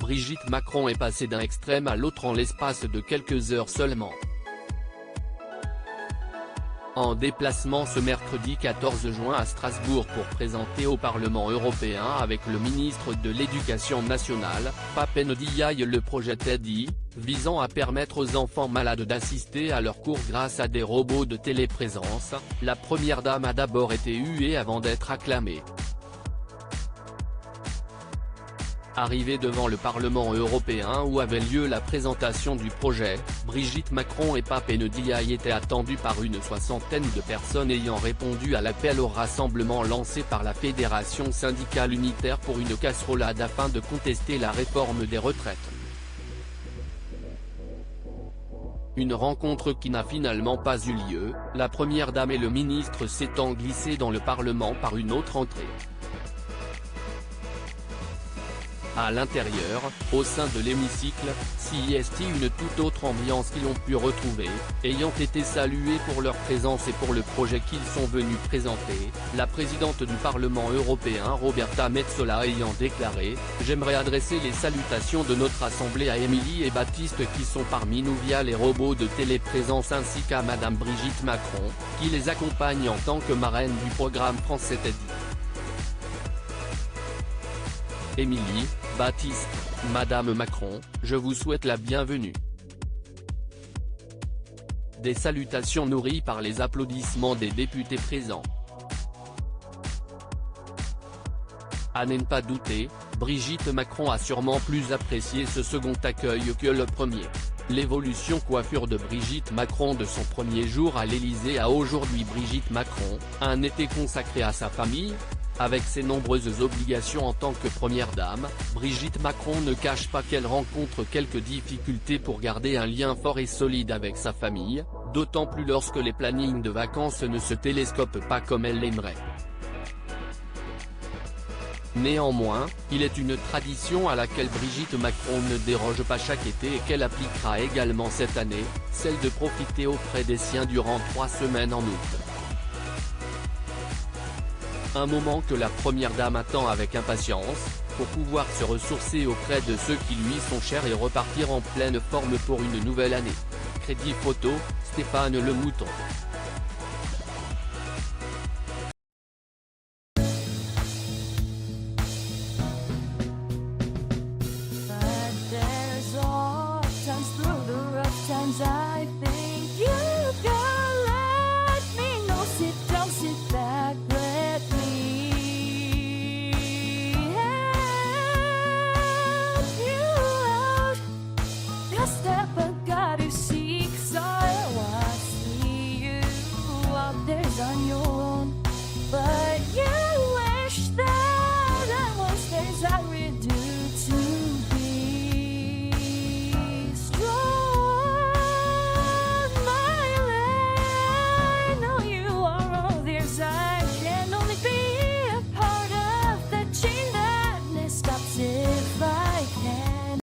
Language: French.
Brigitte Macron est passée d'un extrême à l'autre en l'espace de quelques heures seulement. En déplacement ce mercredi 14 juin à Strasbourg pour présenter au Parlement européen avec le ministre de l'Éducation nationale, Pape Ndiaye le projet TEDI, visant à permettre aux enfants malades d'assister à leurs cours grâce à des robots de téléprésence, la première dame a d'abord été huée avant d'être acclamée. Arrivée devant le Parlement européen où avait lieu la présentation du projet, Brigitte Macron et Pape Ndiaye étaient attendus par une soixantaine de personnes ayant répondu à l'appel au rassemblement lancé par la Fédération syndicale unitaire pour une casserolade afin de contester la réforme des retraites. Une rencontre qui n'a finalement pas eu lieu, la première dame et le ministre s'étant glissés dans le Parlement par une autre entrée. À l'intérieur, au sein de l'hémicycle, s'y est une toute autre ambiance qu'ils ont pu retrouver, ayant été salués pour leur présence et pour le projet qu'ils sont venus présenter, la présidente du Parlement européen Roberta Metsola ayant déclaré « J'aimerais adresser les salutations de notre assemblée à Émilie et Baptiste qui sont parmi nous via les robots de téléprésence ainsi qu'à Madame Brigitte Macron, qui les accompagne en tant que marraine du programme français TEDI. Émilie, Baptiste, Madame Macron, je vous souhaite la bienvenue. » Des salutations nourries par les applaudissements des députés présents. À n'en pas douter, Brigitte Macron a sûrement plus apprécié ce second accueil que le premier. L'évolution coiffure de Brigitte Macron de son premier jour à l'Élysée à aujourd'hui. Brigitte Macron, un été consacré à sa famille. Avec ses nombreuses obligations en tant que première dame, Brigitte Macron ne cache pas qu'elle rencontre quelques difficultés pour garder un lien fort et solide avec sa famille, d'autant plus lorsque les plannings de vacances ne se télescopent pas comme elle l'aimerait. Néanmoins, il est une tradition à laquelle Brigitte Macron ne déroge pas chaque été et qu'elle appliquera également cette année, celle de profiter auprès des siens durant 3 semaines en août. Un moment que la première dame attend avec impatience, pour pouvoir se ressourcer auprès de ceux qui lui sont chers et repartir en pleine forme pour une nouvelle année. Crédit photo, Stéphane Le Mouton.